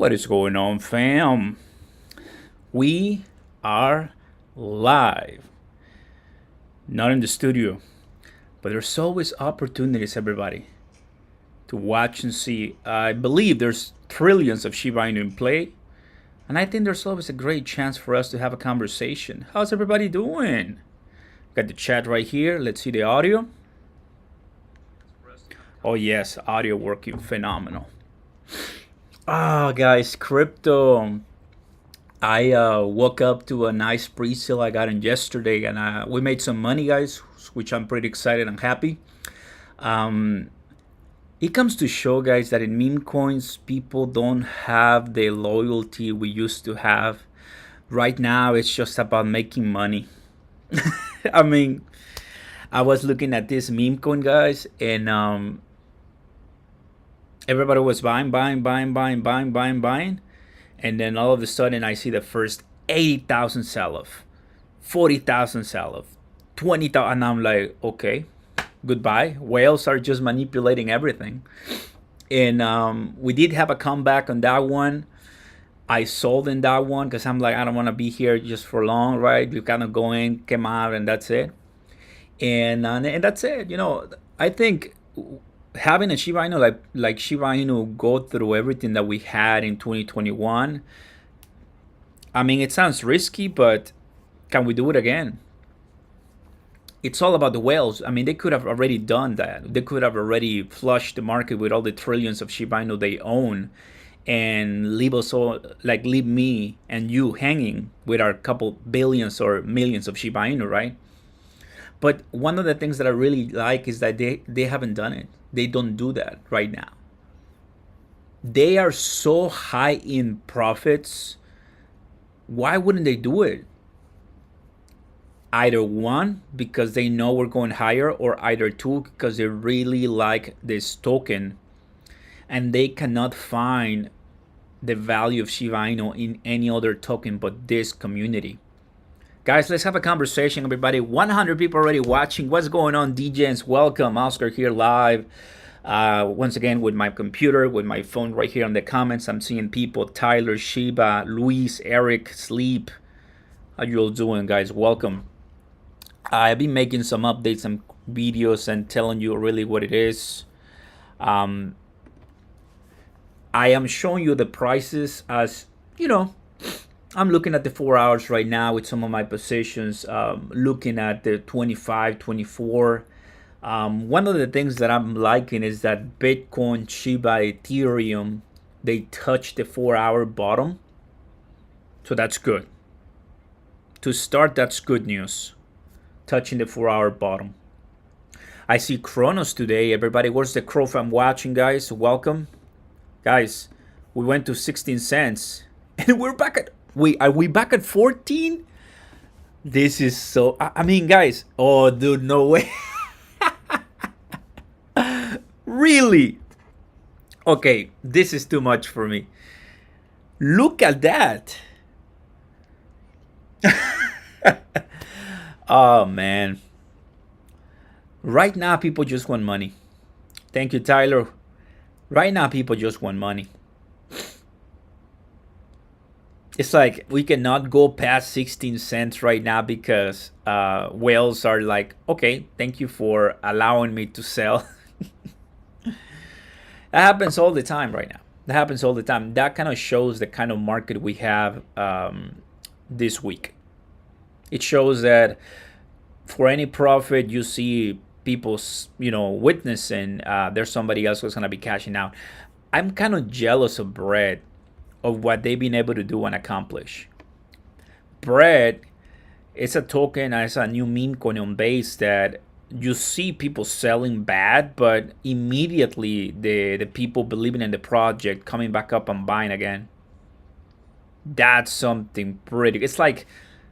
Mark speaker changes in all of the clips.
Speaker 1: What is going on, fam? We are live. Not in the studio, but there's always opportunities, everybody, to watch and see. I believe there's trillions of Shiba Inu in play, and I think there's always a great chance for us to have a conversation. How's everybody doing? Got the chat right here. Let's see the audio. Oh, yes, audio working phenomenal. Guys, crypto. I woke up to a nice pre-sale I got in yesterday, and we made some money, guys, which I'm pretty excited and happy. It comes to show, guys, that in meme coins, people don't have the loyalty we used to have. Right now, it's just about making money. I mean, I was looking at this meme coin, guys, and everybody was buying. And then all of a sudden, I see the first 80,000 sell-off, 40,000 sell-off, 20,000. And I'm like, okay, goodbye. Whales are just manipulating everything. And we did have a comeback on that one. I sold in that one because I'm like, I don't want to be here just for long, right? You kind of go in, came out, and that's it. And that's it. You know, I think having a Shiba Inu like Shiba Inu go through everything that we had in 2021, I mean, it sounds risky, but can we do it again? It's all about the whales. I mean, they could have already done that. They could have already flushed the market with all the trillions of Shiba Inu they own and leave us all, like leave me and you hanging with our couple billions or millions of Shiba Inu, right? But one of the things that I really like is that they haven't done it. They don't do that right now. They are so high in profits. Why wouldn't they do it? Either one, because they know we're going higher, or either two, because they really like this token and they cannot find the value of Shiba Inu in any other token but this community. Guys, let's have a conversation, everybody. 100 people already watching. What's going on, DJs? Welcome. Oscar here live. Once again, with my computer, with my phone right here in the comments. I'm seeing people. Tyler, Shiba, Luis, Eric, Sleep. How you all doing, guys? Welcome. I've been making some updates and videos and telling you really what it is. I am showing you the prices as, you know, I'm looking at the 4 hours right now with some of my positions, looking at the 25, 24. One of the things that I'm liking is that Bitcoin, Shiba, Ethereum, they touch the 4-hour bottom. So that's good. To start, that's good news. Touching the 4-hour bottom. I see Cronos today. Everybody, where's the crow I'm watching, guys? Welcome. Guys, we went to 16 cents and we're back at... Wait, are we back at 14? This is so... I mean, guys. Oh, dude, no way. Really? Okay, this is too much for me. Look at that. Oh, man. Right now, people just want money. Thank you, Tyler. Right now, people just want money. It's like we cannot go past 16 cents right now because whales are like, okay, thank you for allowing me to sell. That happens all the time right now. That happens all the time. That kind of shows the kind of market we have this week. It shows that for any profit you see people, you know, witnessing, there's somebody else who's going to be cashing out. I'm kind of jealous of Bread, of what they've been able to do and accomplish. Bread, it's a token, it's a new meme coin on base that you see people selling bad, but immediately the people believing in the project coming back up and buying again. That's something pretty. It's like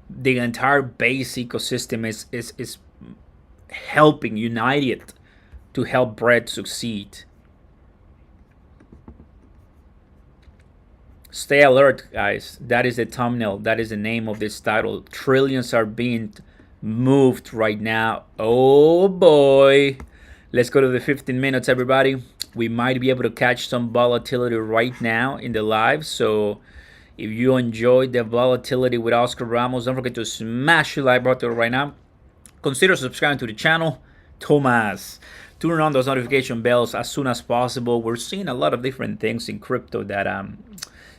Speaker 1: the entire base ecosystem is helping, united to help Bread succeed. Stay alert, guys. That is the thumbnail. That is the name of this title. Trillions are being moved right now. Oh boy. Let's go to the 15 minutes, everybody. We might be able to catch some volatility right now in the live. So if you enjoyed the volatility with Oscar Ramos, don't forget to smash the like button right now. Consider subscribing to the channel. Thomas, turn on those notification bells as soon as possible. We're seeing a lot of different things in crypto that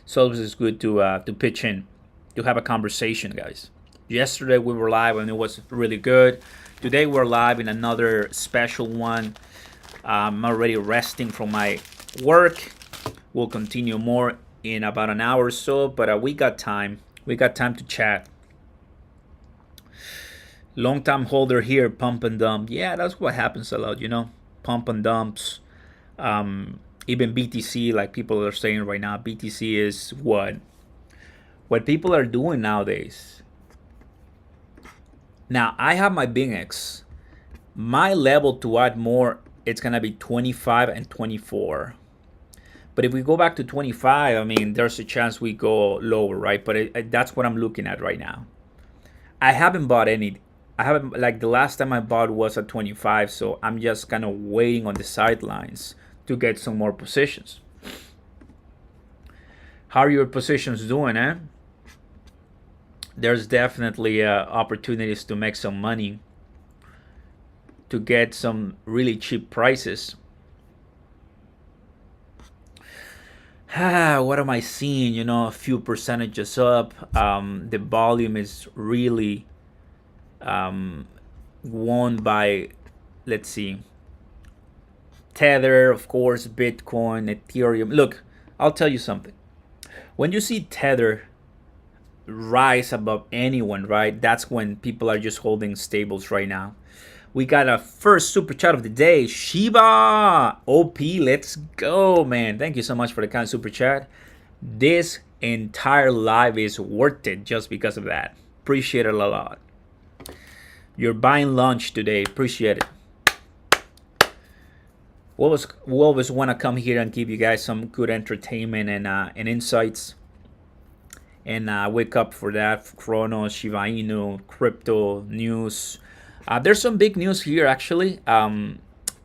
Speaker 1: so it's good to pitch in, to have a conversation, guys. Yesterday we were live and it was really good. Today we're live in another special one. I'm already resting from my work. We'll continue more in about an hour or so, but we got time. We got time to chat. Long time holder here, pump and dump. Yeah, that's what happens a lot, you know. Pump and dumps. Even BTC, like people are saying right now, BTC is what people are doing nowadays. Now I have my BingX. My level to add more, it's gonna be 25 and 24. But if we go back to 25, I mean, there's a chance we go lower, right? But that's what I'm looking at right now. I haven't bought any. I haven't, like the last time I bought was at 25, so I'm just kind of waiting on the sidelines to get some more positions. How are your positions doing, eh? There's definitely opportunities to make some money, to get some really cheap prices. What am I seeing? You know, a few percentages up. The volume is really won by, let's see, Tether, of course, Bitcoin, Ethereum. Look, I'll tell you something. When you see Tether rise above anyone, right, that's when people are just holding stables right now. We got a first super chat of the day. Shiba OP, let's go, man. Thank you so much for the kind super chat. This entire live is worth it just because of that. Appreciate it a lot. You're buying lunch today. Appreciate it. We always want to come here and give you guys some good entertainment and insights. And wake up for that. Cronos, Shiba Inu, crypto news. There's some big news here, actually. I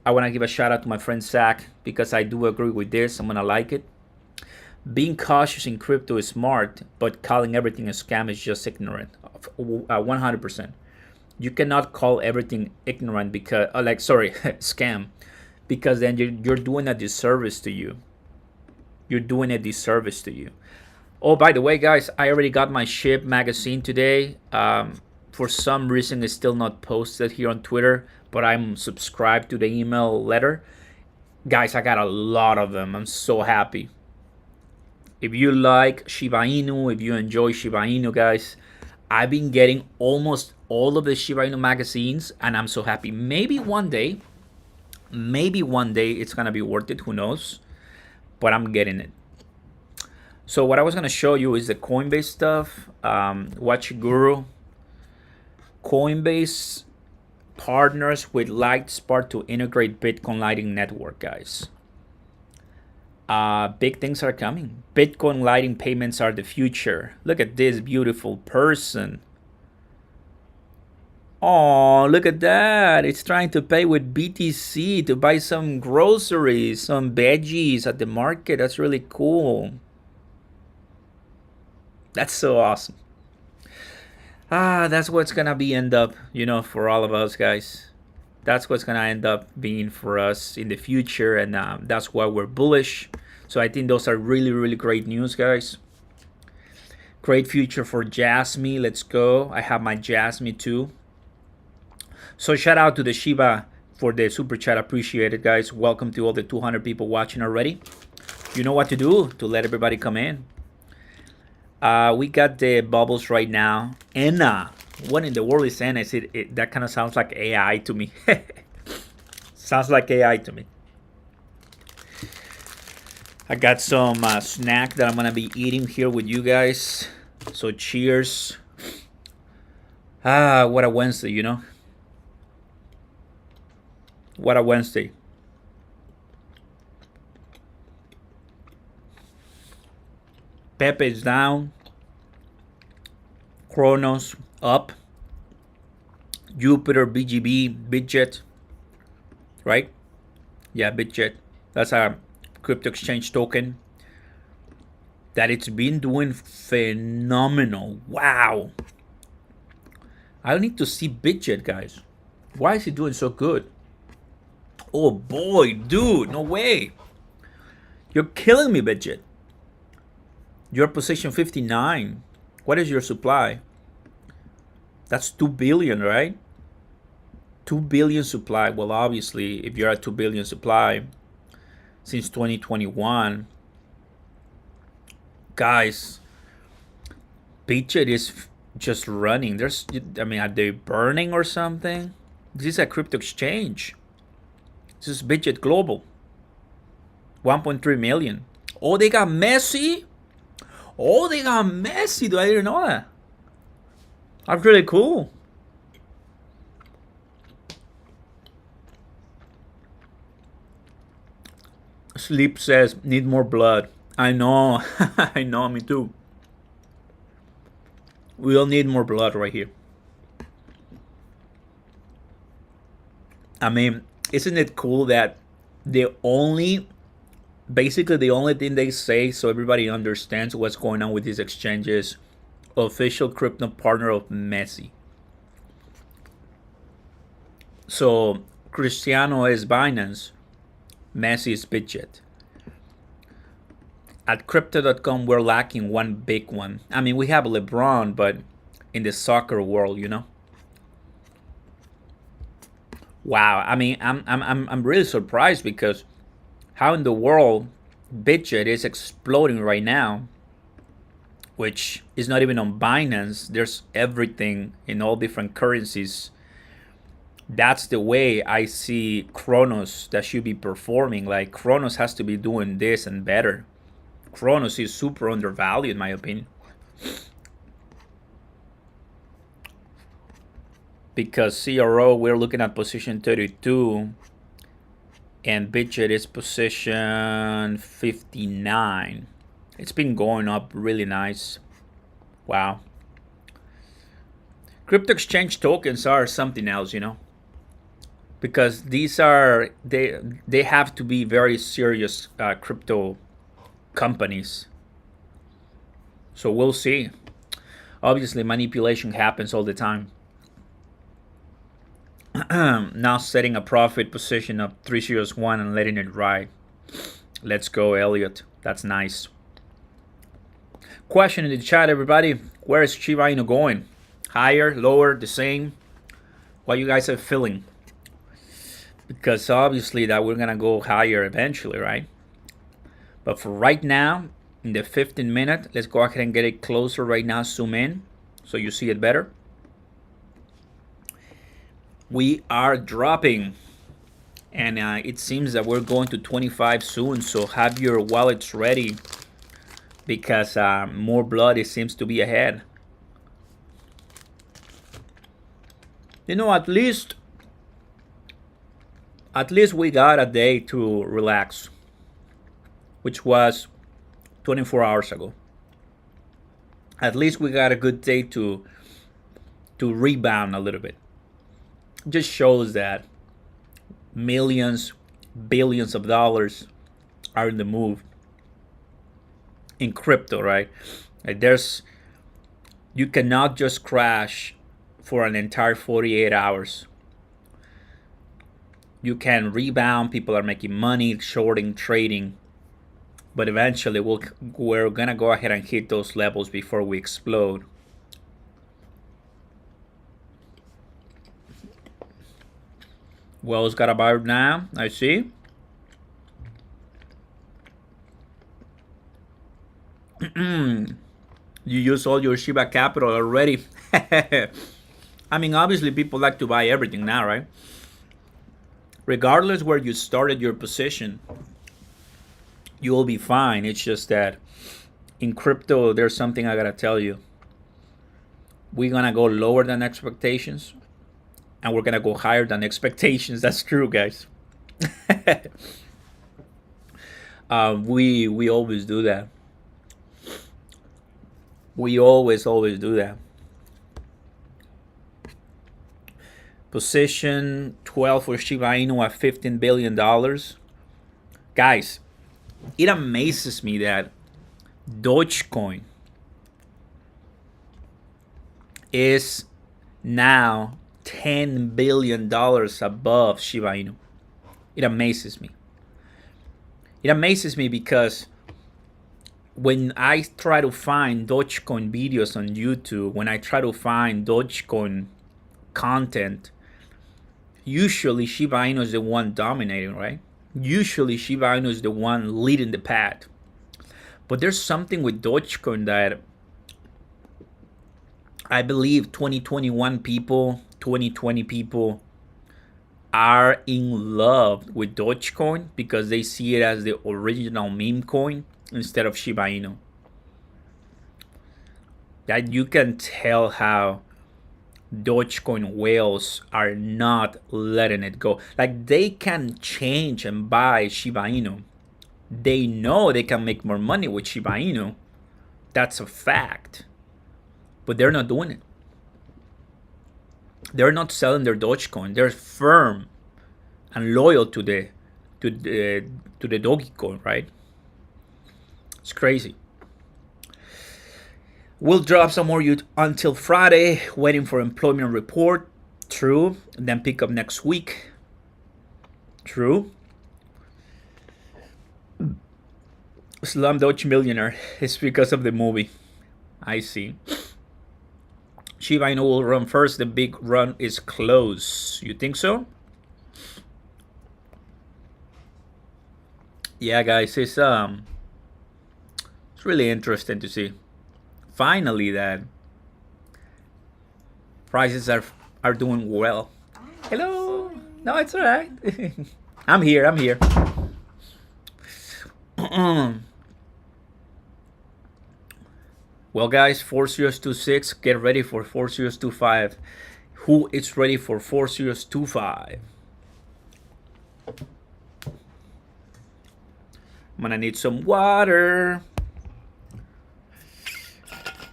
Speaker 1: want to give a shout out to my friend Zach because I do agree with this. I'm going to like it. Being cautious in crypto is smart, but calling everything a scam is just ignorant. 100%. You cannot call everything ignorant because, scam, because then you're doing a disservice to you. You're doing a disservice to you. Oh, by the way, guys, I already got my SHIB magazine today. For some reason, it's still not posted here on Twitter, but I'm subscribed to the email letter. Guys, I got a lot of them. I'm so happy. If you like Shiba Inu, if you enjoy Shiba Inu, guys, I've been getting almost all of the Shiba Inu magazines, and I'm so happy. Maybe one day it's going to be worth it. Who knows? But I'm getting it. So what I was going to show you is the Coinbase stuff. Watch Guru. Coinbase partners with Lightspark to integrate Bitcoin Lightning Network, guys. Big things are coming. Bitcoin Lightning payments are the future. Look at this beautiful person. Oh, look at that. It's trying to pay with BTC to buy some groceries, some veggies at the market. That's really cool. That's so awesome. That's what's gonna be end up, you know, for all of us, guys. That's what's gonna end up being for us in the future, and that's why we're bullish. So I think those are really, really great news, guys. Great future for Jasmine. Let's go. I have my Jasmine too. So shout out to the Shiba for the super chat. Appreciate it, guys. Welcome to all the 200 people watching already. You know what to do to let everybody come in. We got the bubbles right now. Enna. What in the world is Enna? That kind of sounds like AI to me. Sounds like AI to me. I got some snack that I'm going to be eating here with you guys. So cheers. What a Wednesday, you know. What a Wednesday. Pepe is down. Cronos up. Jupiter, BGB, Bitjet. Right? Yeah, Bitjet. That's a crypto exchange token that it's been doing phenomenal. Wow. I need to see Bitget, guys. Why is he doing so good? Oh boy, dude, no way. You're killing me, Bitget. Your position 59. What is your supply? That's 2 billion, right? 2 billion supply. Well, obviously, if you're at 2 billion supply since 2021, guys, Bitget is just running. Are they burning or something? This is a crypto exchange. This is Bitget Global. 1.3 million. Oh, they got Messi? Oh, they got Messi. I didn't know that. That's really cool. Sleep says, need more blood. I know. I know, me too. We all need more blood right here. I mean, isn't it cool that basically the only thing they say so everybody understands what's going on with these exchanges, official crypto partner of Messi. So Cristiano is Binance, Messi is Bitget. At crypto.com, we're lacking one big one. I mean, we have LeBron, but in the soccer world, you know. Wow. I mean, I'm really surprised because how in the world Bitget is exploding right now, which is not even on Binance. There's everything in all different currencies. That's the way I see Cronos that should be performing. Like Cronos has to be doing this and better. Cronos is super undervalued in my opinion. Because CRO, we're looking at position 32 and Bitget is position 59. It's been going up really nice. Wow. Crypto exchange tokens are something else, you know, because these are they have to be very serious crypto companies. So we'll see. Obviously, manipulation happens all the time. Now setting a profit position of 301 and letting it ride. Let's go, Elliot. That's nice. Question in the chat, everybody. Where is Shiba Inu going? Higher, lower, the same? What you guys are feeling? Because obviously that we're gonna go higher eventually, right? But for right now, in the 15 minute, let's go ahead and get it closer right now. Zoom in so you see it better. We are dropping, and it seems that we're going to 25 soon. So have your wallets ready because more blood it seems to be ahead. You know, at least we got a day to relax, which was 24 hours ago. At least we got a good day to rebound a little bit. Just shows that millions, billions of dollars are in the move in crypto, right? Like you cannot just crash for an entire 48 hours. You can rebound. People are making money, shorting, trading, but eventually we're gonna go ahead and hit those levels before we explode. Wells got a buyer now, I see. You use all your Shiba capital already. I mean, obviously people like to buy everything now, right? Regardless where you started your position, you will be fine. It's just that in crypto, there's something I gotta tell you. We're gonna go lower than expectations, and we're gonna go higher than expectations. That's true, guys. We always do that. We always do that. Position 12 for Shiba Inu at $15 billion. Guys, it amazes me that Dogecoin is now $10 billion above Shiba Inu. It amazes me. It amazes me because when I try to find Dogecoin videos on YouTube, when I try to find Dogecoin content, usually Shiba Inu is the one dominating, right? Usually Shiba Inu is the one leading the path. But there's something with Dogecoin that I believe 2021 people, 2020 people are in love with Dogecoin because they see it as the original meme coin instead of Shiba Inu. That you can tell how Dogecoin whales are not letting it go. Like, they can change and buy Shiba Inu. They know they can make more money with Shiba Inu. That's a fact. But they're not doing it. They're not selling their Dogecoin. They're firm and loyal to the dogecoin, right? It's crazy. We'll drop some more until Friday, waiting for employment report. True. And then pick up next week. True. Slumdog Millionaire is because of the movie. I see. Shiba Inu will run first. The big run is close. You think so? Yeah, guys, it's really interesting to see. Finally, that prices are doing well. Hello. No, it's all right. I'm here. Well, guys, 4026, get ready for 4025. Who is ready for 4025? I'm gonna need some water.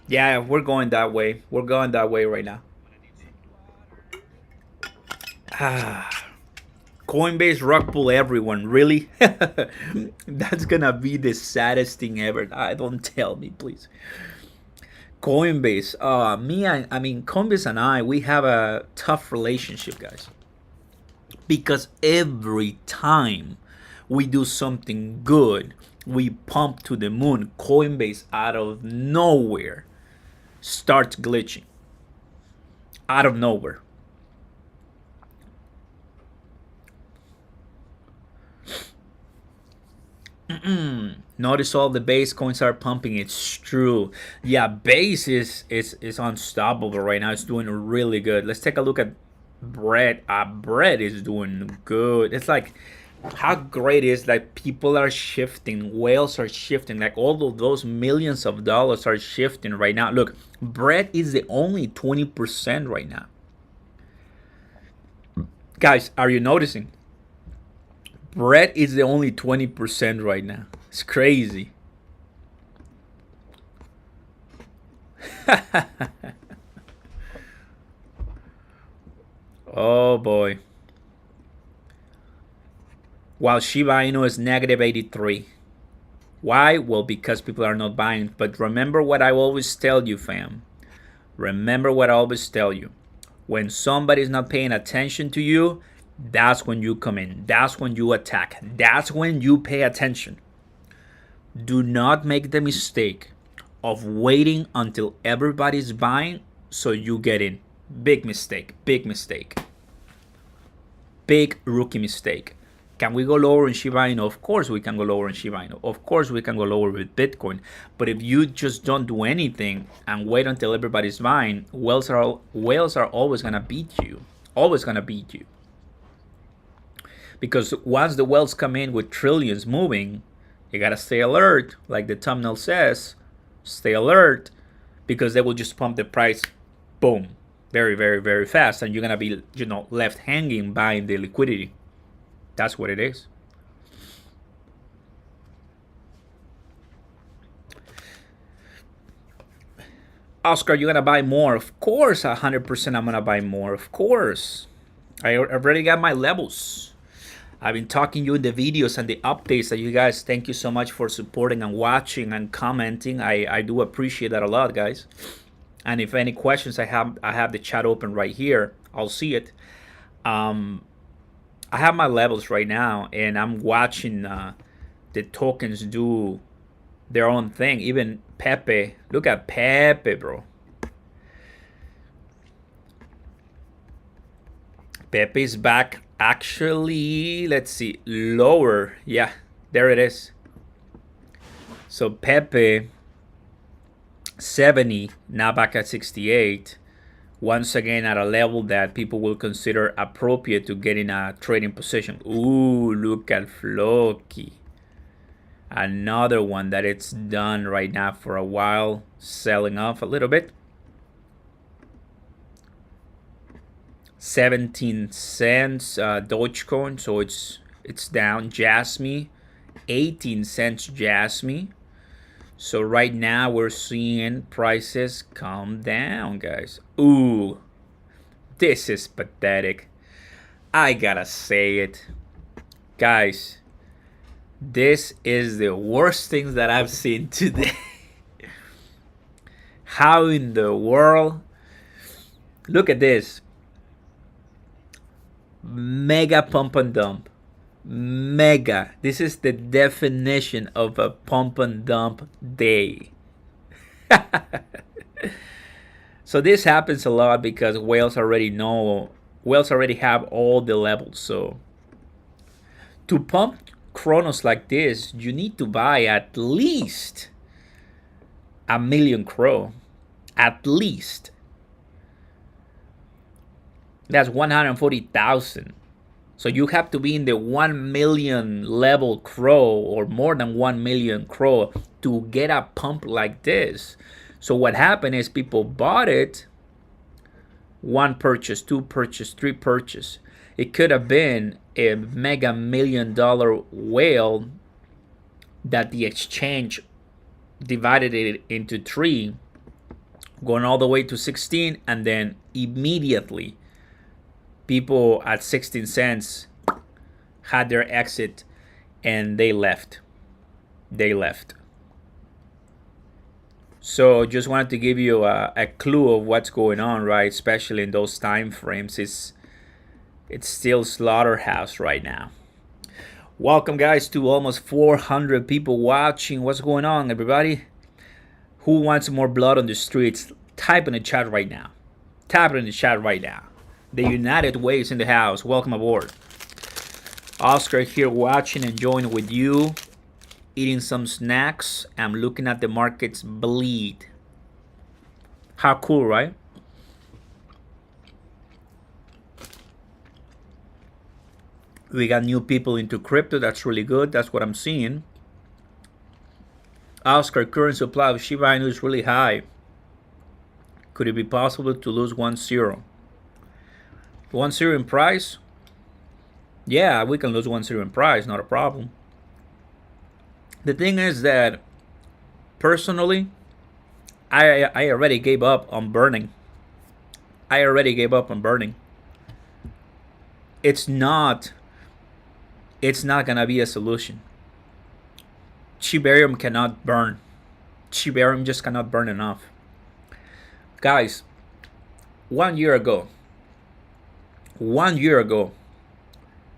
Speaker 1: Yeah, we're going that way. We're going that way right now. Coinbase rug pull everyone. Really? That's gonna be the saddest thing ever. Don't tell me, please. Coinbase. Coinbase and I, we have a tough relationship, guys. Because every time we do something good, we pump to the moon. Coinbase out of nowhere starts glitching. Out of nowhere. Notice all the base coins are pumping. It's true. Yeah, base is unstoppable right now. It's doing really good. Let's take a look at bread. Bread is doing good. It's like, how great is that people are shifting, whales are shifting, like all of those millions of dollars are shifting right now. Look, bread is the only 20% right now. Guys, are you noticing? Bread is the only 20% right now. It's crazy. Oh boy. While Shiba Inu is negative 83. Why? Well, because people are not buying. But remember what I always tell you, fam. Remember what I always tell you. When somebody's not paying attention to you, that's when you come in. That's when you attack. That's when you pay attention. Do not make the mistake of waiting until everybody's buying so you get in. Big mistake. Big mistake. Big rookie mistake. Can we go lower in Shiba Inu? Of course we can go lower in Shiba Inu. Of course we can go lower with Bitcoin. But if you just don't do anything and wait until everybody's buying, whales are always going to beat you. Always going to beat you. Because once the whales come in with trillions moving, you got to stay alert. Like the thumbnail says, stay alert. Because they will just pump the price, boom, very, very, very fast. And you're going to be, left hanging buying the liquidity. That's what it is. Oscar, you're going to buy more. Of course, 100% I'm going to buy more. Of course. I already got my levels. I've been talking you in the videos and the updates that you guys, thank you so much for supporting and watching and commenting. I do appreciate that a lot, guys. And if any questions, I have the chat open right here. I'll see it. I have my levels right now, and I'm watching the tokens do their own thing. Even Pepe, look at Pepe, bro. Pepe's back. Actually, let's see, lower. Yeah, there it is. So Pepe 70, now back at 68. Once again at a level that people will consider appropriate to get in a trading position. Ooh, look at Floki. Another one that it's done right now for a while, selling off a little bit. 17 cents dogecoin, so it's down. Jasmy, 18 cents Jasmy. So right now we're seeing prices come down, guys. Ooh, this is pathetic. I gotta say it, guys. This is the worst thing that I've seen today. How in the world? Look at this. Mega pump and dump. Mega. This is the definition of a pump and dump day. So this happens a lot because whales already have all the levels. So to pump Cronos like this, you need to buy at least 1 million Crow. At least. That's 140,000. So you have to be in the 1 million level Crow, or more than 1 million Crow, to get a pump like this. So what happened is people bought it. 1 purchase, 2 purchase, 3 purchase. It could have been a mega $1 million whale that the exchange divided it into 3, going all the way to 16, and then immediately people at 16 cents had their exit and they left. So just wanted to give you a clue of what's going on, right? Especially in those time frames. It's still slaughterhouse right now. Welcome, guys, to almost 400 people watching. What's going on, everybody? Who wants more blood on the streets? Type in the chat right now. Type it in the chat right now. The United Way is in the house. Welcome aboard. Oscar here watching, enjoying with you. Eating some snacks. I'm looking at the markets bleed. How cool, right? We got new people into crypto. That's really good. That's what I'm seeing. Oscar, current supply of Shiba Inu is really high. Could it be possible to lose 1-0? 1-0 in price? Yeah, we can lose 1-0 in price, not a problem. The thing is that personally, I already gave up on burning. It's not gonna be a solution. Shibarium cannot burn. Shibarium just cannot burn enough. Guys, 1 year ago,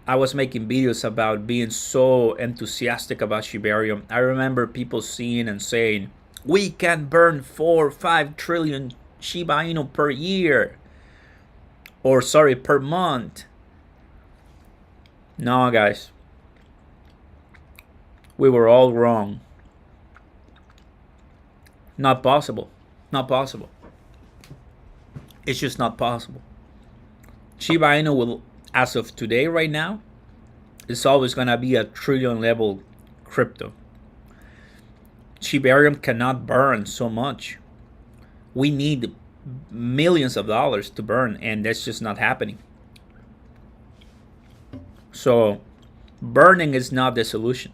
Speaker 1: I was making videos about being so enthusiastic about Shibarium. I remember people seeing and saying, we can burn 4 or 5 trillion Shiba Inu per year. Or sorry, per month. No, guys. We were all wrong. Not possible. Not possible. It's just not possible. Shiba Inu will, as of today, right now, it's always going to be a trillion level crypto. Shibarium cannot burn so much. We need millions of dollars to burn, and that's just not happening. So burning is not the solution.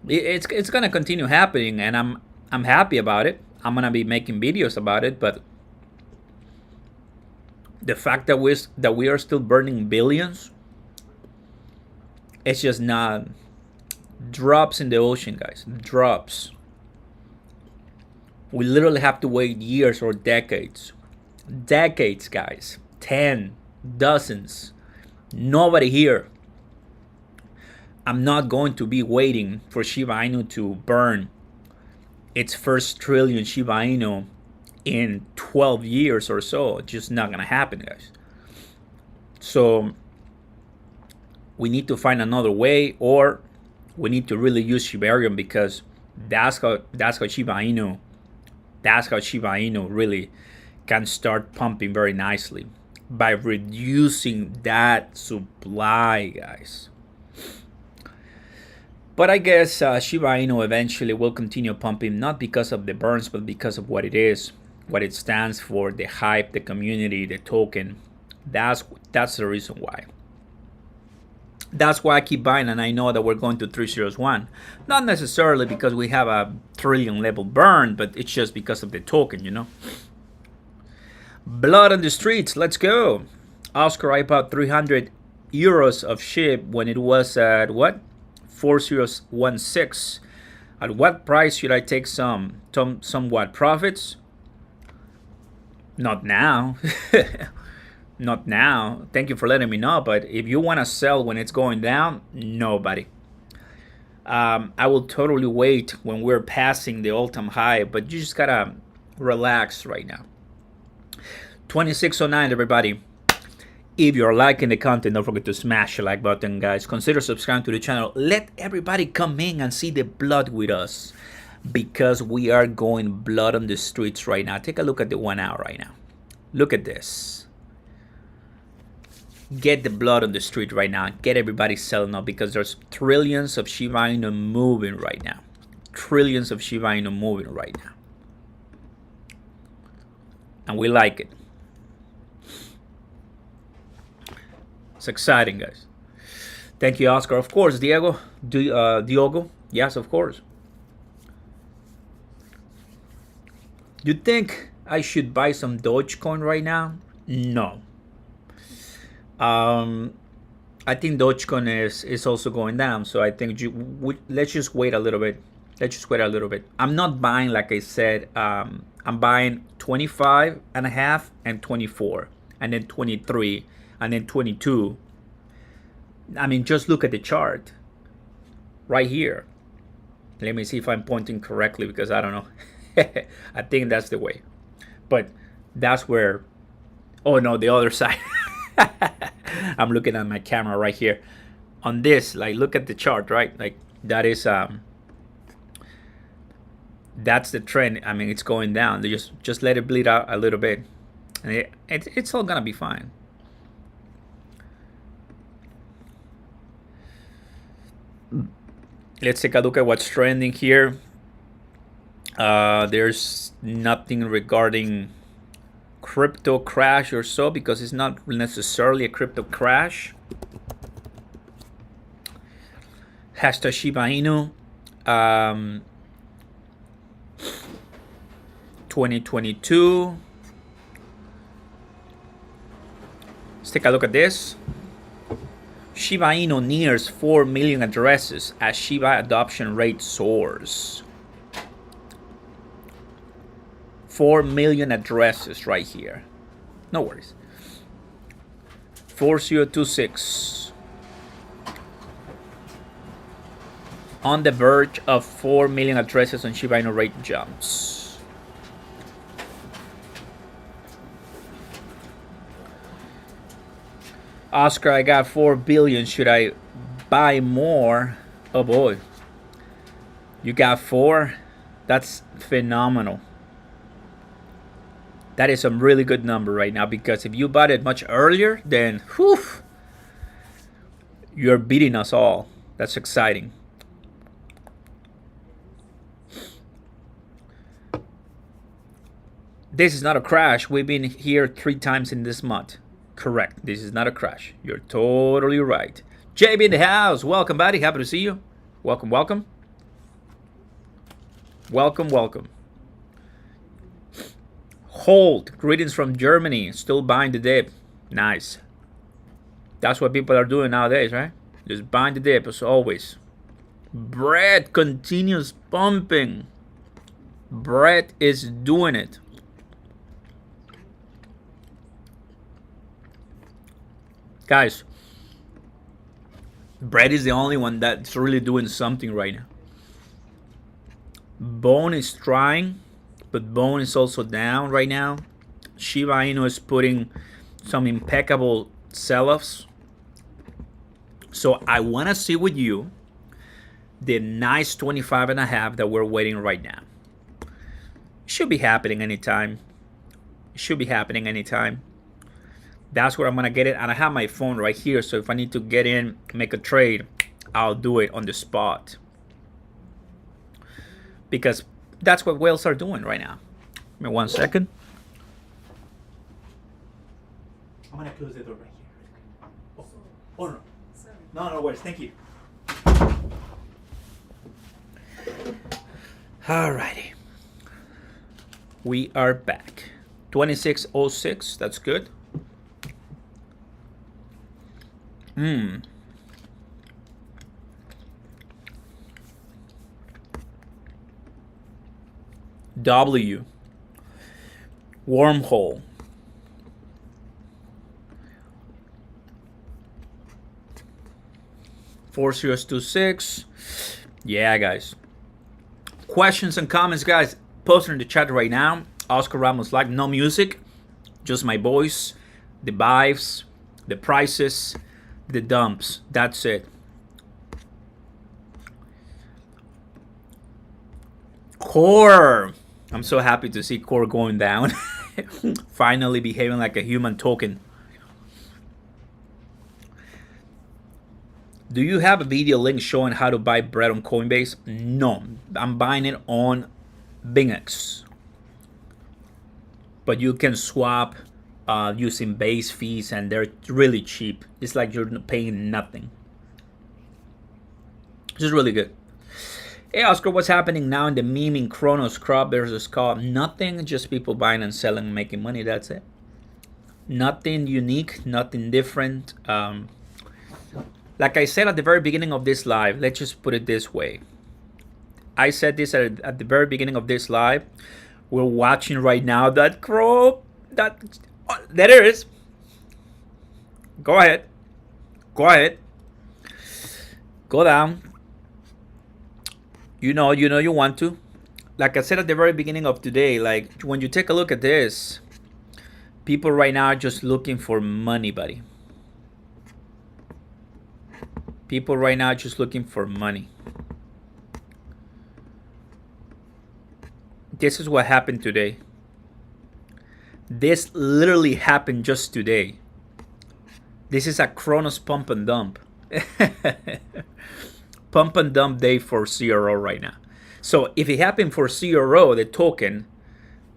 Speaker 1: It's going to continue happening, and I'm happy about it. I'm going to be making videos about it, but the fact that we are still burning billions, It's just not drops in the ocean, guys. Drops. We literally have to wait years or decades. Decades, guys. 10, dozens. Nobody here. I'm not going to be waiting for Shiba Inu to burn its first trillion Shiba Inu in 12 years or so. It's just not gonna happen, guys. So we need to find another way, or we need to really use Shibarium, because that's how Shiba Inu really can start pumping very nicely, by reducing that supply, guys. But I guess Shiba Inu eventually will continue pumping, not because of the burns, but because of what it is, what it stands for, the hype, the community, the token. That's the reason why. That's why I keep buying, and I know that we're going to 301. Not necessarily because we have a trillion level burn, but it's just because of the token, you know. Blood on the streets, let's go. Oscar, I bought 300 euros of SHIB when it was at what? 4016. At what price should I take somewhat profits? Not now. Not now. Thank you for letting me know. But if you want to sell when it's going down, nobody. I will totally wait when we're passing the all-time high, but you just gotta relax right now. 2609, everybody. If you're liking the content, don't forget to smash the like button, guys. Consider subscribing to the channel. Let everybody come in and see the blood with us, because we are going blood on the streets right now. Take a look at the 1 hour right now. Look at this. Get the blood on the street right now. Get everybody selling up, because there's trillions of Shiba Inu moving right now. Trillions of Shiba Inu moving right now. And we like it. It's exciting, guys. Thank you, Oscar. Of course, Diego. Diogo. Yes, of course. You think I should buy some Dogecoin right now? No. I think Dogecoin is also going down, so I think let's just wait a little bit. Let's just wait a little bit. I'm not buying, like I said. I'm buying 25 and a half and 24, and then 23, and then 22. I mean, just look at the chart right here. Let me see if I'm pointing correctly, because I don't know. I think that's the way, but that's where. Oh no, the other side. I'm looking at my camera right here. On this, like, look at the chart, right? Like, that is that's the trend. I mean, it's going down. They just let it bleed out a little bit, and it's all gonna be fine. Let's take a look at what's trending here. There's nothing regarding crypto crash or so, because it's not necessarily a crypto crash. Hashtag Shiba Inu 2022. Let's take a look at this. Shiba Inu nears 4 million addresses as Shiba adoption rate soars. 4 million addresses right here. No worries. 4026. On the verge of 4 million addresses on Shiba Inu rate jumps. Oscar, I got 4 billion. Should I buy more? Oh boy. You got 4? That's phenomenal. That is a really good number right now, because if you bought it much earlier, then whew, you're beating us all. That's exciting. This is not a crash. We've been here 3 times in this month. Correct. This is not a crash. You're totally right. JB in the house. Welcome, buddy. Happy to see you. Welcome, welcome. Welcome, welcome. Hold. Greetings from Germany. Still buying the dip. Nice. That's what people are doing nowadays, right? Just buying the dip as always. Bread continues pumping. Bread is doing it. Guys, bread is the only one that's really doing something right now. Bone is trying, but Bone is also down right now. Shiba Inu is putting some impeccable sell-offs. So I want to see with you the nice 25.5 that we're waiting right now. It should be happening anytime. It should be happening anytime. That's where I'm going to get it. And I have my phone right here. So if I need to get in, make a trade, I'll do it on the spot. Because that's what whales are doing right now. Give me 1 second. I'm going to close the door right here. Oh no. No worries. Thank you. Alrighty. We are back. 2606. That's good. W. Wormhole. $4.06. Yeah, guys. Questions and comments, guys. Post in the chat right now. Oscar Ramos live. No music, just my voice, the vibes, the prices, the dumps. That's it. Core. I'm so happy to see Core going down. Finally behaving like a human token. Do you have a video link showing how to buy bread on Coinbase? No, I'm buying it on Binance. But you can swap using base fees, and they're really cheap. It's like you're paying nothing. This is really good. Hey Oscar, what's happening now in the memeing Cronos crop versus call? Nothing, just people buying and selling and making money. That's it. Nothing unique, nothing different. Like I said at the very beginning of this live, let's just put it this way. I said this at the very beginning of this live. We're watching right now that crow. There it is. Go ahead. Go ahead. Go down. You know you want to. Like I said at the very beginning of today, like when you take a look at this, people right now are just looking for money, buddy. People right now are just looking for money. This is what happened today. This literally happened just today. This is a Cronos pump and dump. Pump and dump day for CRO right now. So if it happened for CRO, the token,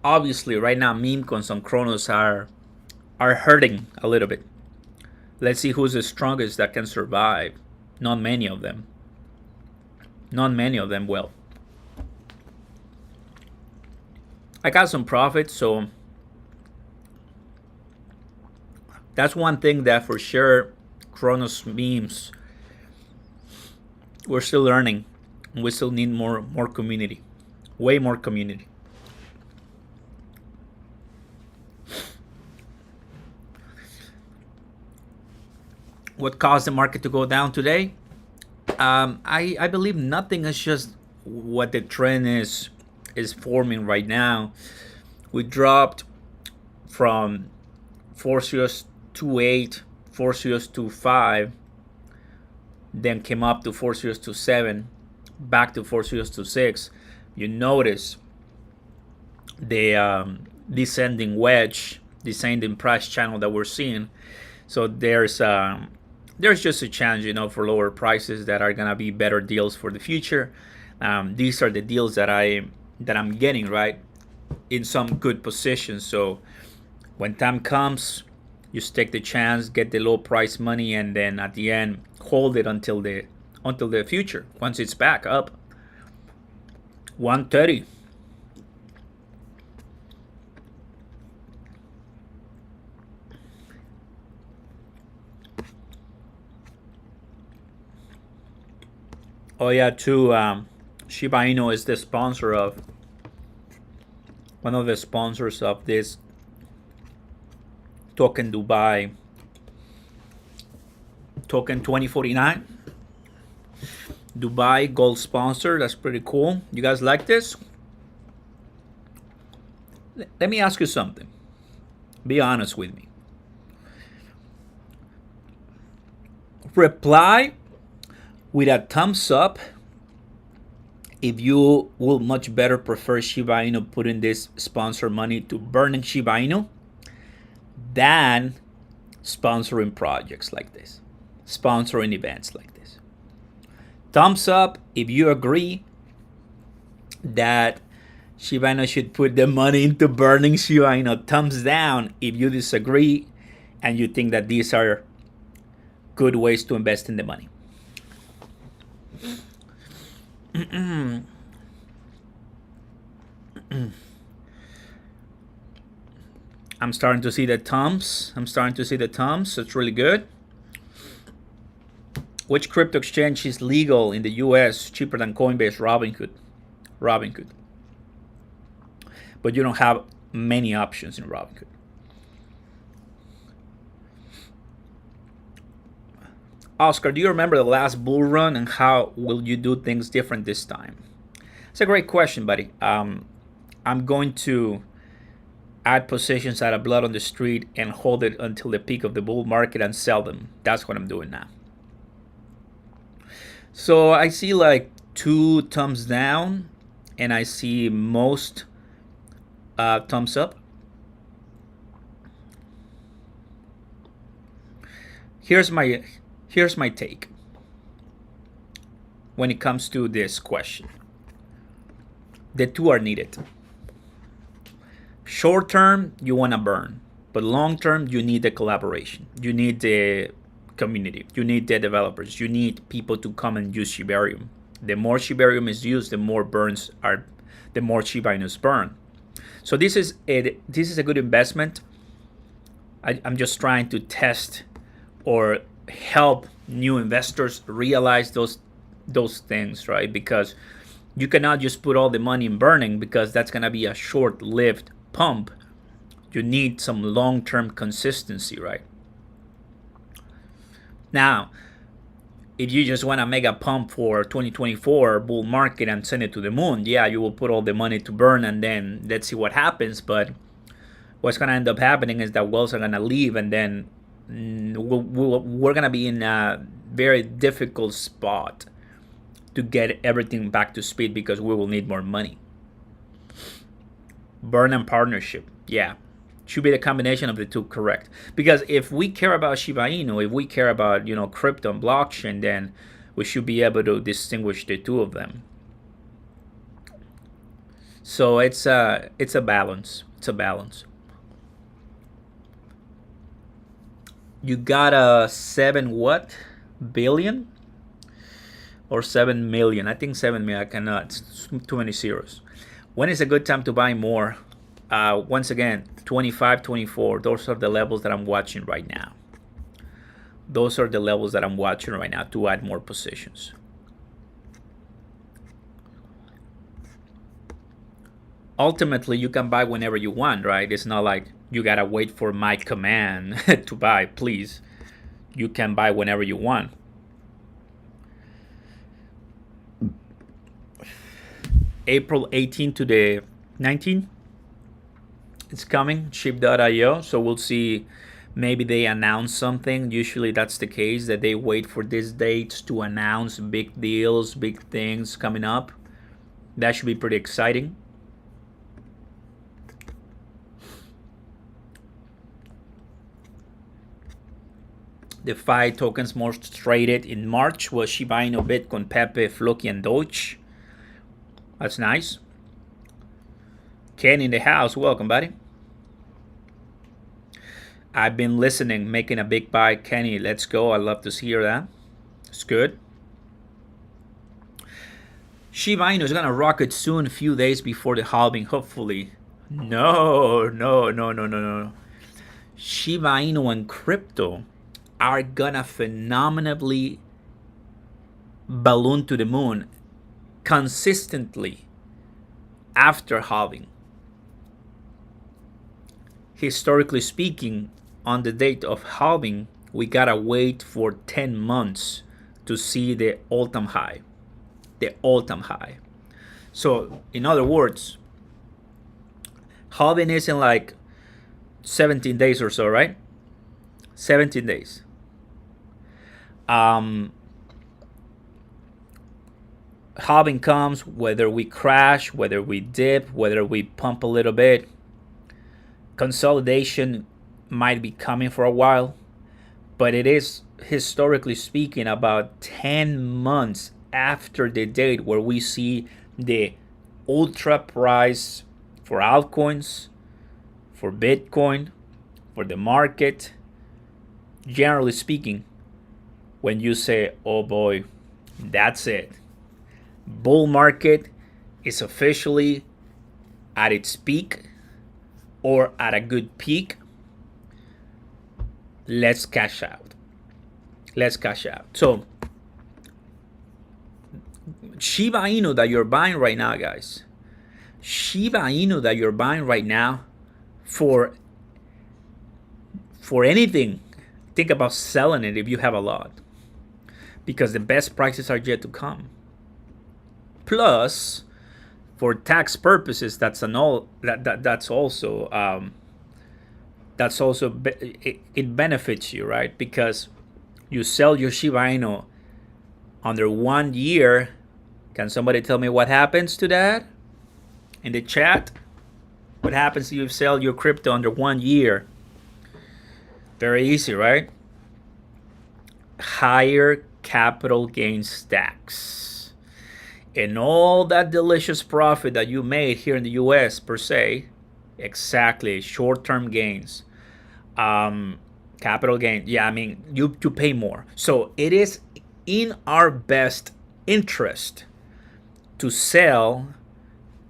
Speaker 1: obviously right now meme coins on Cronos are hurting a little bit. Let's see who's the strongest that can survive. Not many of them. Not many of them will. I got some profit, so that's one thing that for sure Cronos memes, we're still learning, and we still need more community, way more community. What caused the market to go down today? I believe nothing. It's just what the trend is forming right now. We dropped from 4.028, 4.025, then came up to 4.027, back to 4.026. You notice the descending wedge, descending price channel that we're seeing. So there's just a chance, for lower prices that are gonna be better deals for the future. These are the deals that I'm getting, right, in some good positions. So when time comes, you take the chance, get the low price money, and then at the end hold it until the future. Once it's back up 130. Oh yeah, too. Shiba Inu is the sponsor of one of the sponsors of this token Dubai token 2049. Dubai gold sponsor. That's pretty cool. You guys like this? Let me ask you something. Be honest with me. Reply with a thumbs up if you will much better prefer Shiba Inu putting this sponsor money to burning Shiba Inu than sponsoring projects like this, sponsoring events like this. Thumbs up if you agree that Shiba Inu should put the money into burning Shiba Inu. Thumbs down if you disagree and you think that these are good ways to invest in the money. I'm starting to see the thumbs. It's really good. Which crypto exchange is legal in the US, cheaper than Coinbase? Robinhood. But you don't have many options in Robinhood. Oscar, do you remember the last bull run and how will you do things different this time? It's a great question, buddy. I'm going to add positions out of blood on the street and hold it until the peak of the bull market and sell them. That's what I'm doing now. So I see like 2 thumbs down and I see most thumbs up. Here's my take when it comes to this question. The two are needed. Short term, you want to burn, but long term, you need the collaboration. You need the community. You need the developers. You need people to come and use Shiba Inu. The more Shiba Inu is used, the more Shiba Inus burn. So this is a good investment. I'm just trying to test or help new investors realize those things, right? Because you cannot just put all the money in burning, because that's going to be a short-lived pump. You need some long-term consistency, right? Now, if you just want to make a pump for 2024 bull market and send it to the moon, yeah, you will put all the money to burn and then let's see what happens. But what's going to end up happening is that wells are going to leave, and then we're going to be in a very difficult spot to get everything back to speed, because we will need more money. Burn and partnership, yeah, should be the combination of the two, correct? Because if we care about Shiba Inu, if we care about crypto and blockchain, then we should be able to distinguish the two of them. So it's a balance. You got a 7 billion or 7 million? I think 7 million. I cannot. It's too many zeros. When is a good time to buy more? Once again, 25, 24. Those are the levels that I'm watching right now. To add more positions. Ultimately, you can buy whenever you want, right? It's not like you gotta wait for my command to buy. Please, you can buy whenever you want. April 18 to the 19th, it's coming, ship.io. So we'll see. Maybe they announce something. Usually that's the case, that they wait for these dates to announce big deals, big things coming up. That should be pretty exciting. The 5 tokens most traded in March was Shiba Inu, Bitcoin, Pepe, Floki, and Doge. That's nice. Ken in the house, welcome, buddy. I've been listening, making a big buy. Kenny, let's go. I love to hear that. It's good. Shiba Inu is gonna rocket soon, a few days before the halving, hopefully. No. Shiba Inu and crypto are gonna phenomenally balloon to the moon consistently after halving. Historically speaking, on the date of halving, we gotta wait for 10 months to see the all-time high. The all-time high. So, in other words, halving is in like 17 days or so, right? 17 days. Halving comes whether we crash, whether we dip, whether we pump a little bit. Consolidation might be coming for a while, but it is, historically speaking, about 10 months after the date where we see the ultra price for altcoins, for Bitcoin, for the market. Generally speaking, when you say, oh boy, that's it, bull market is officially at its peak or at a good peak, let's cash out. Let's cash out. So Shiba Inu that you're buying right now, guys, Shiba Inu that you're buying right now, for anything, think about selling it if you have a lot, because the best prices are yet to come. Plus, for tax purposes, that's also it benefits you, right? Because you sell your Shiba Inu under 1 year. Can somebody tell me what happens to that in the chat? What happens if you sell your crypto under 1 year? Very easy, right? Higher capital gains tax. And all that delicious profit that you made here in the US per se, exactly, short-term gains, capital gain. Yeah, I mean, you pay more. So it is in our best interest to sell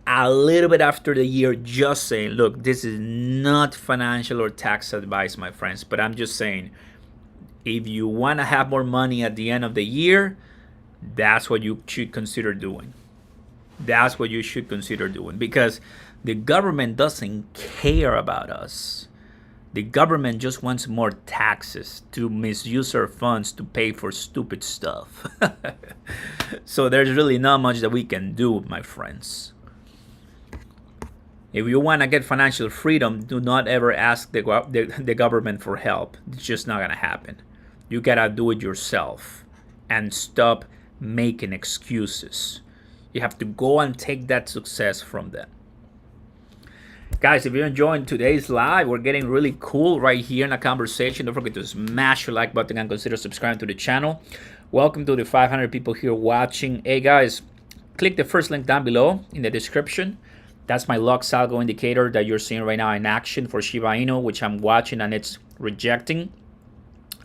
Speaker 1: a little bit after the year, just saying, look, this is not financial or tax advice, my friends, but I'm just saying, if you want to have more money at the end of the year, that's what you should consider doing. That's what you should consider doing, because the government doesn't care about us. The government just wants more taxes to misuse our funds to pay for stupid stuff. So there's really not much that we can do, my friends. If you want to get financial freedom, do not ever ask the government for help. It's just not going to happen. You got to do it yourself and stop making excuses. You have to go and take that success from them. Guys, if you're enjoying today's live, we're getting really cool right here in a conversation. Don't forget to smash your like button and consider subscribing to the channel. Welcome to the 500 people here watching. Hey guys, click the first link down below in the description. That's my Lux Algo indicator that you're seeing right now in action for Shiba Inu, which I'm watching and it's rejecting.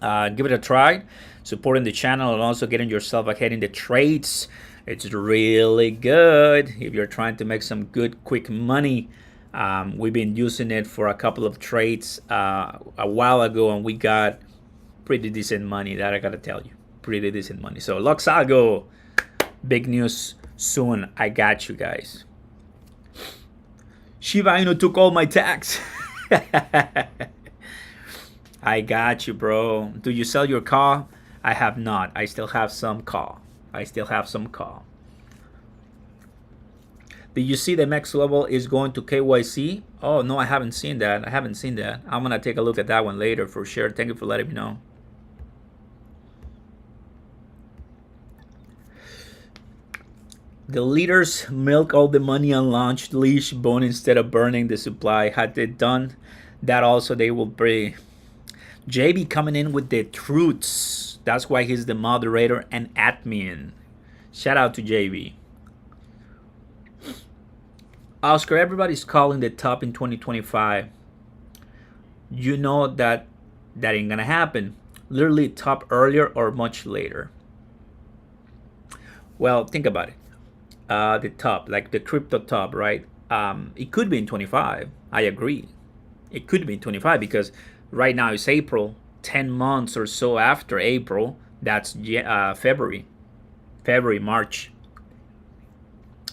Speaker 1: Give it a try, supporting the channel and also getting yourself ahead in the trades. It's really good if you're trying to make some good quick money. We've been using it for a couple of trades a while ago, and we got pretty decent money. That I gotta tell you, pretty decent money. So Lux Algo, big news soon. I got you guys. Shiba Inu took all my tax. I got you, bro. Do you sell your car? I have not. I still have some car. Did you see the next level is going to KYC? Oh, no, I haven't seen that. I'm going to take a look at that one later for sure. Thank you for letting me know. The leaders milk all the money and launch leash bone instead of burning the supply. Had they done that also, they will pray. JB coming in with the truths. That's why he's the moderator and admin. Shout out to JB. Oscar, everybody's calling the top in 2025. You know that ain't gonna happen. Literally top earlier or much later. Well, think about it. The top, like the crypto top, right? It could be in 25. I agree. It could be in 25 because right now it's April. 10 months or so after April, that's February. February, March.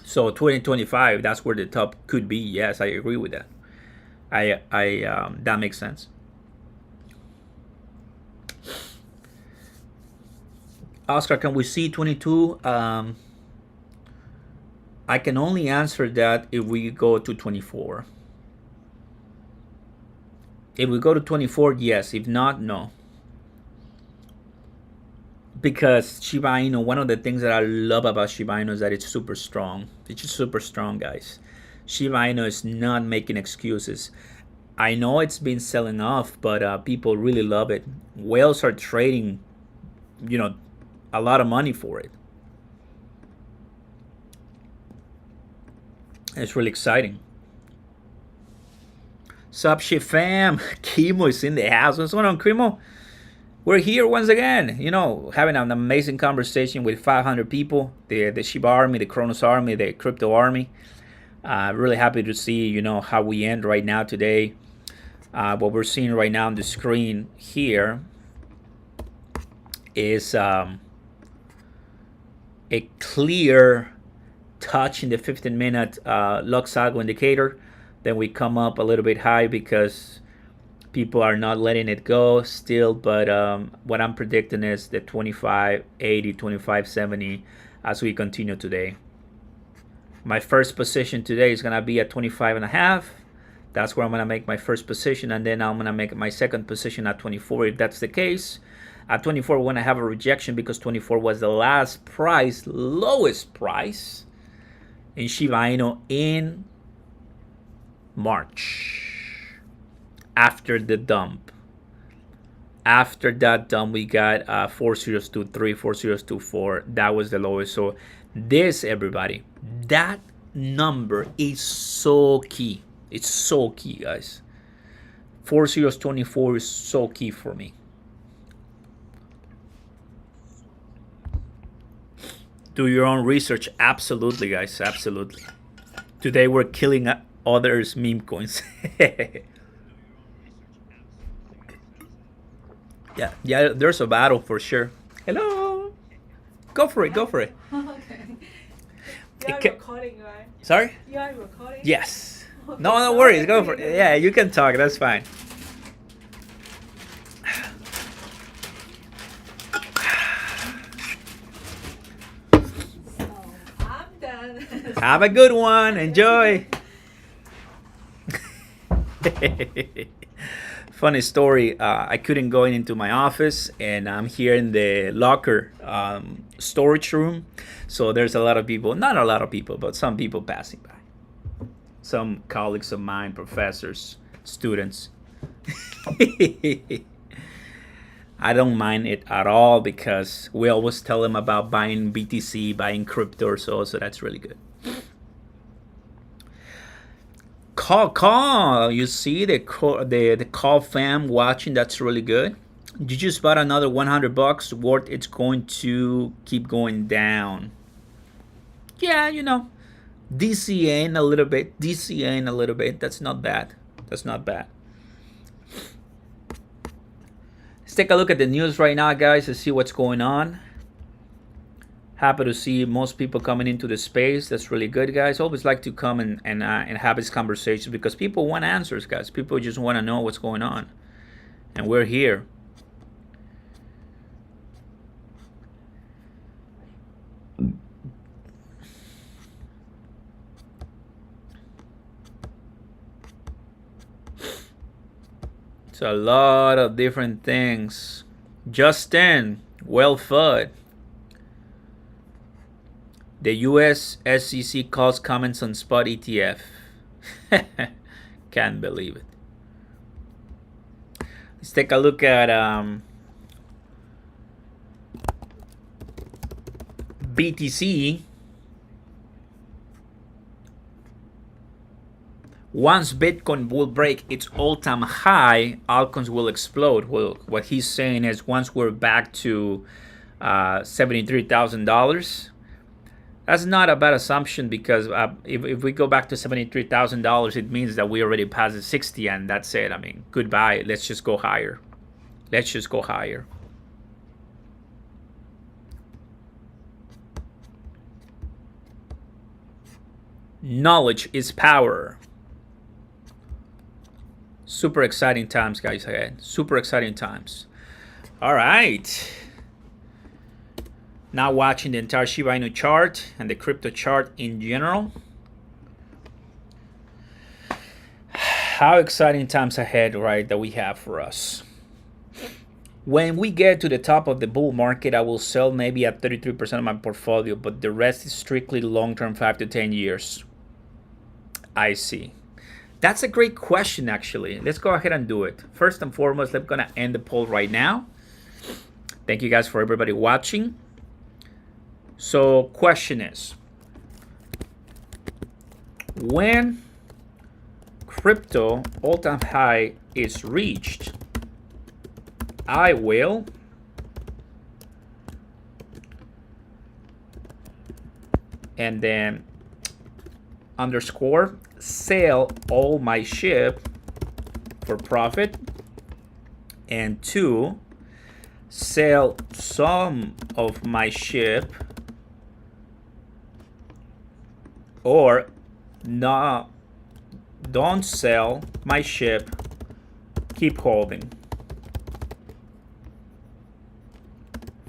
Speaker 1: So 2025, that's where the top could be. Yes, I agree with that. That makes sense. Oscar, can we see 22? I can only answer that if we go to 24. If we go to 24, yes. If not, no. Because Shiba Inu, one of the things that I love about Shiba Inu is that it's super strong. It's just super strong, guys. Shiba Inu is not making excuses. I know it's been selling off, but people really love it. Whales are trading, a lot of money for it. It's really exciting. Sup, shit fam? Kimo is in the house. What's going on, Kimo? We're here once again, having an amazing conversation with 500 people, the Shiba army, the Cronos army, the crypto army. Really happy to see, how we end right now today. What we're seeing right now on the screen here is a clear touch in the 15-minute Lux Algo indicator. Then we come up a little bit high because people are not letting it go still, but what I'm predicting is the 2580, 2570 as we continue today. My first position today is gonna be at 25.5. That's where I'm gonna make my first position, and then I'm gonna make my second position at 24 if that's the case. At 24, we're gonna have a rejection because 24 was the lowest price in Shiba Inu in March. After the dump. After that dump, we got 4023, 4024. That was the lowest. So this, everybody, that number is so key. It's so key, guys. 4024 is so key for me. Do your own research. Absolutely, guys. Absolutely. Today we're killing others' meme coins. Yeah, there's a battle for sure. Hello. Go for it.
Speaker 2: Okay. You are recording, right?
Speaker 1: Sorry?
Speaker 2: You are recording?
Speaker 1: Yes. No worries. Go for it. Yeah, you can talk. That's fine.
Speaker 2: So, I'm done.
Speaker 1: Have a good one. Enjoy. Funny story. I couldn't go into my office, and I'm here in the locker storage room. So there's a lot of people, not a lot of people, but some people passing by. Some colleagues of mine, professors, students. I don't mind it at all because we always tell them about buying BTC, buying crypto or so that's really good. Call. You see the call fam watching. That's really good. You just bought another $100 worth. It's going to keep going down. Yeah, DCAing a little bit. That's not bad. Let's take a look at the news right now, guys, to see what's going on. Happy to see most people coming into the space. That's really good, guys. Always like to come and have this conversation because people want answers, guys. People just want to know what's going on, and we're here. It's a lot of different things. Justin, well fed. The US SEC calls comments on spot ETF. Can't believe it. Let's take a look at BTC. Once Bitcoin will break its all-time high, altcoins will explode. Well, what he's saying is once we're back to $73,000, that's not a bad assumption because if we go back to $73,000, it means that we already passed the 60 and that's it. I mean, goodbye. Let's just go higher. Knowledge is power. Super exciting times, guys, ahead. Super exciting times. All right. Now watching the entire Shiba Inu chart and the crypto chart in general. How exciting times ahead, right, that we have for us. When we get to the top of the bull market, I will sell maybe at 33% of my portfolio, but the rest is strictly long-term, 5 to 10 years. I see. That's a great question, actually. Let's go ahead and do it. First and foremost, I'm going to end the poll right now. Thank you guys for everybody watching. So, question is, when crypto all-time high is reached, I will and then underscore sell all my SHIB for profit, and 2, sell some of my SHIB or not, don't sell my SHIB, keep holding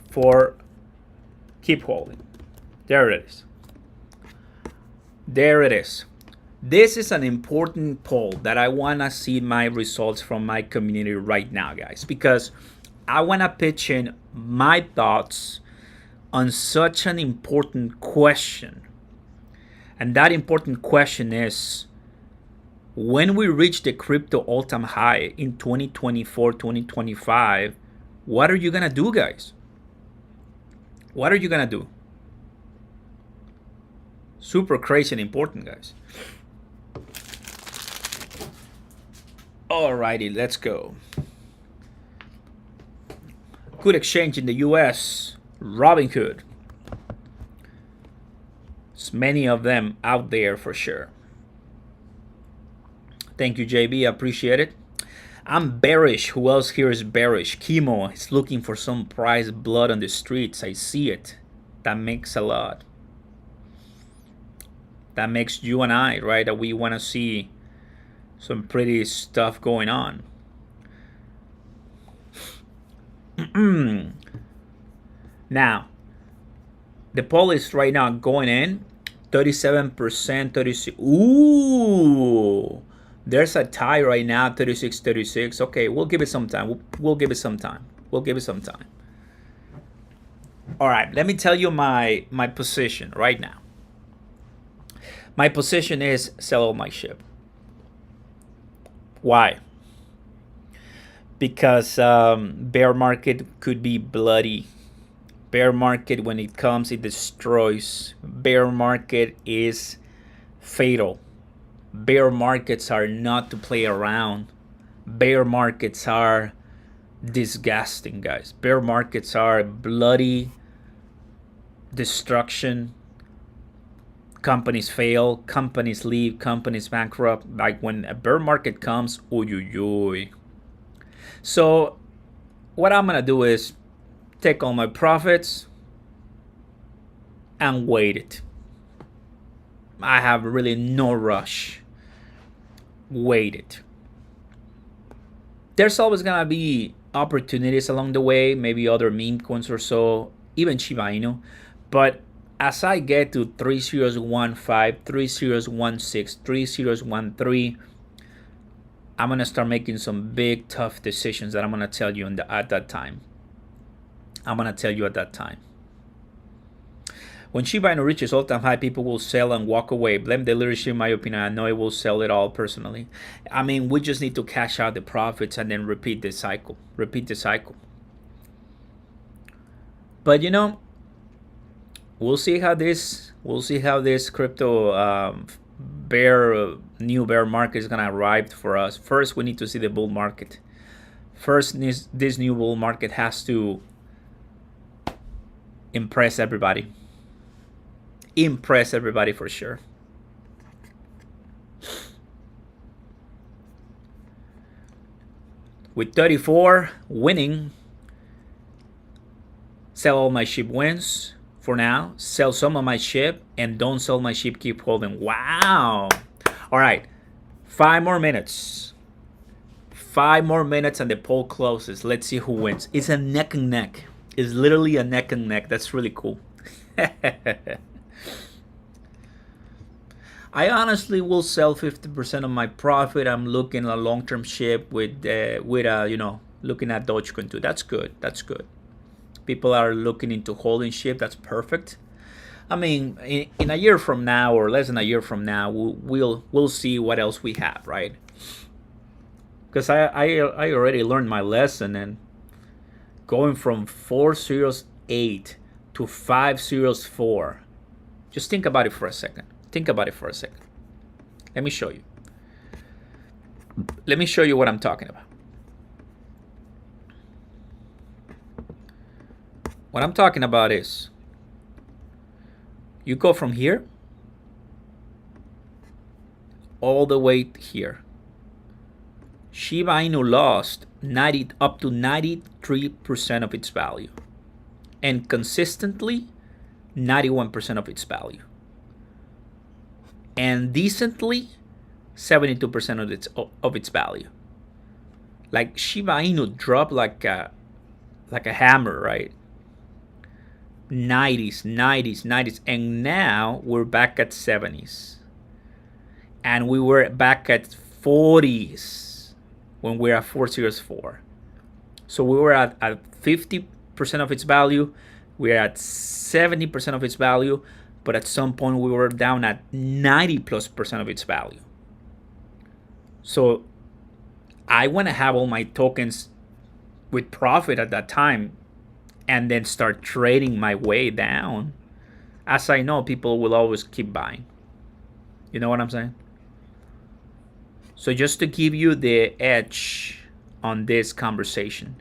Speaker 1: for keep holding. There it is. There it is. This is an important poll that I want to see my results from my community right now, guys, because I want to pitch in my thoughts on such an important question. And that important question is, when we reach the crypto all-time high in 2024, 2025, what are you going to do, guys? What are you going to do? Super crazy and important, guys. Alrighty, let's go. Good exchange in the US, Robinhood. There's many of them out there for sure. Thank you, JB, I appreciate it. I'm bearish. Who else here is bearish? Chemo is looking for some price blood on the streets. I see it. That makes a lot. That makes you and I, right, that we want to see some pretty stuff going on. Now, the poll is right now going in 37%, 36. Ooh, there's a tie right now, 36, 36. Okay, we'll give it some time. We'll give it some time. We'll give it some time. All right, let me tell you my position right now. My position is sell all my SHIB. Why? Because bear market could be bloody. Bear market, when it comes, it destroys. Bear market is fatal. Bear markets are not to play around. Bear markets are disgusting, guys. Bear markets are bloody destruction. Companies fail, companies leave, companies bankrupt. Like when a bear market comes, oy. So what I'm gonna do is take all my profits and wait it. I have really no rush. Wait it. There's always gonna be opportunities along the way, maybe other meme coins or so, even Shiba Inu, but as I get to 3015, 3016, 3013, I'm gonna start making some big tough decisions that I'm gonna tell you at that time. I'm gonna tell you at that time. When Shiba Inu reaches all-time high, people will sell and walk away. Blame the leadership, in my opinion. I know it will sell it all personally. I mean, we just need to cash out the profits and then repeat the cycle. Repeat the cycle. But you know, we'll see how this crypto new bear market is gonna arrive for us. First, we need to see the bull market. First, this new bull market has to impress everybody. Impress everybody for sure. With 34 winning, sell all my SHIB wins for now. Sell some of my SHIB and don't sell my SHIB. Keep holding. Wow. All right. 5 more minutes. 5 more minutes and the poll closes. Let's see who wins. It's a neck and neck. It's literally a neck and neck. That's really cool. I honestly will sell 50% of my profit. I'm looking at a long-term SHIB with you know, looking at Dogecoin too. That's good. That's good. People are looking into holding SHIB. That's perfect. I mean, in a year from now or less than a year from now, we'll see what else we have, right? Because I already learned my lesson, and going from 408 to 504. Just think about it for a second. Think about it for a second. Let me show you. Let me show you what I'm talking about. What I'm talking about is you go from here all the way here. Shiba Inu lost up to 93% of its value, and consistently 91% of its value, and decently 72% of its value. Like Shiba Inu dropped like a hammer, right? 90s, and now we're back at 70s, and we were back at 40s when we're at 404. So we were at 50% of its value, we're at 70% of its value, but at some point we were down at 90+% of its value. So I want to have all my tokens with profit at that time and then start trading my way down, as I know people will always keep buying. You know what I'm saying? So just to give you the edge on this conversation,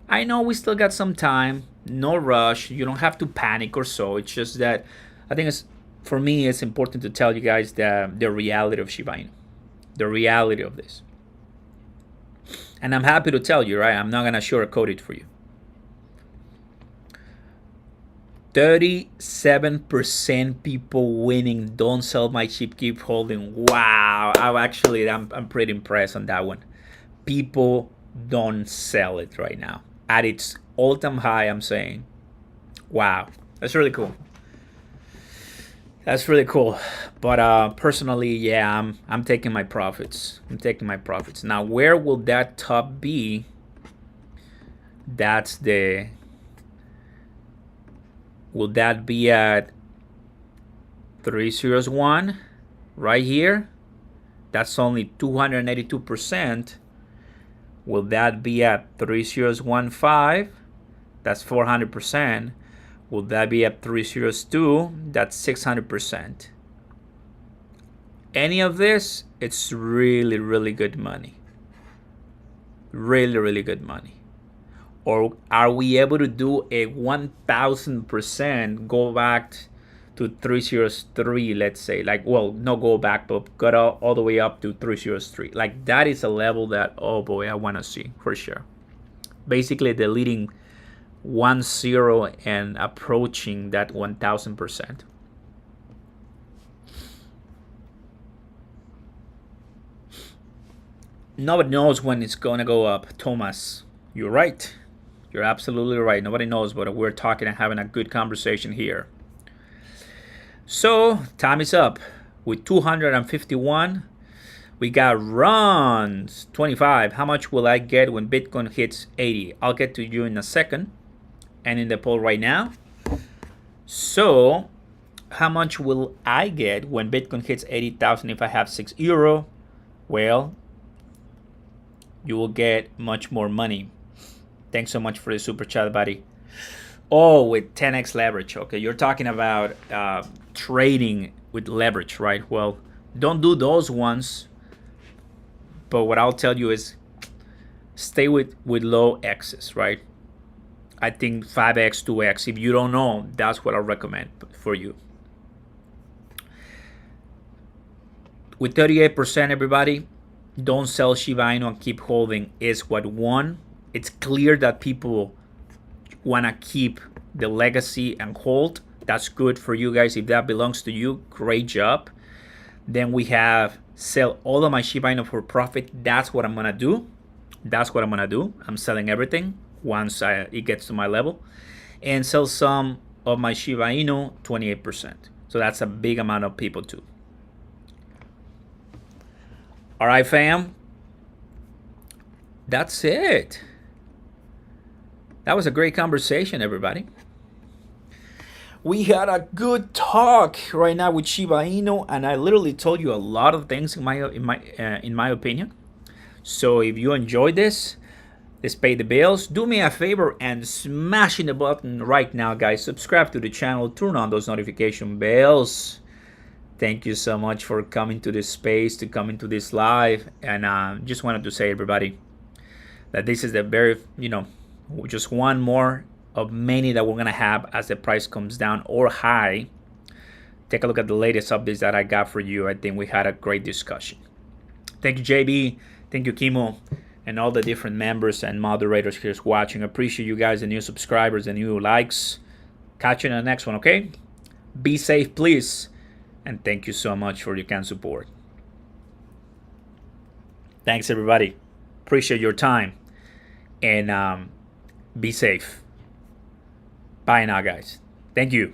Speaker 1: I know we still got some time, no rush. You don't have to panic or so. It's just that I think for me, it's important to tell you guys the reality of Shiba Inu, the reality of this. And I'm happy to tell you, right? I'm not going to sugarcoat it for you. 37% people winning. Don't sell my SHIB, keep holding. Wow. I'm pretty impressed on that one. People don't sell it right now. At its all-time high, I'm saying. Wow. That's really cool. That's really cool. But personally, yeah, I'm taking my profits. I'm taking my profits. Now, where will that top be? That's the... Will that be at 301 right here? That's only 282%. Will that be at 3015? That's 400%. Will that be at 302? That's 600%. Any of this, it's really, really good money. Really, really good money. Or are we able to do a 1000% go back to 303, let's say? Like, well, no go back, but got all the way up to 303. Like, that is a level that, oh boy, I want to see for sure. Basically, deleting 10 and approaching that 1000%. Nobody knows when it's going to go up, Thomas. You're right. You're absolutely right. Nobody knows, but we're talking and having a good conversation here. So, time is up. With 251, we got runs 25. How much will I get when Bitcoin hits 80? I'll get to you in a second. And in the poll right now. So, how much will I get when Bitcoin hits 80,000 if I have €6? Well, you will get much more money. Thanks so much for the super chat, buddy. Oh, with 10x leverage. Okay, you're talking about trading with leverage, right? Well, don't do those ones. But what I'll tell you is stay with low X's, right? I think 5x, 2x. If you don't know, that's what I recommend for you. With 38%, everybody, don't sell Shiba Inu and keep holding is what won. It's clear that people want to keep the legacy and hold. That's good for you guys. If that belongs to you, great job. Then we have sell all of my Shiba Inu for profit. That's what I'm gonna do. I'm selling everything once it gets to my level, and sell some of my Shiba Inu 28%. So that's a big amount of people too. All right, fam. That's it. That was a great conversation, everybody. We had a good talk right now with Shiba Inu, and I literally told you a lot of things in my opinion. So if you enjoyed this, let's pay the bills. Do me a favor and smash in the button right now, guys. Subscribe to the channel. Turn on those notification bells. Thank you so much for coming to this space, to come into this live, and just wanted to say, everybody, that this is the very, just one more of many that we're gonna have as the price comes down or high. Take a look at the latest updates that I got for you. I think we had a great discussion. Thank you, JB. Thank you, Kimo, and all the different members and moderators here watching. Appreciate you guys, the new subscribers, the new likes. Catch you in the next one, okay? Be safe, please. And thank you so much for your kind support. Thanks, everybody. Appreciate your time. And be safe. Bye now, guys. Thank you.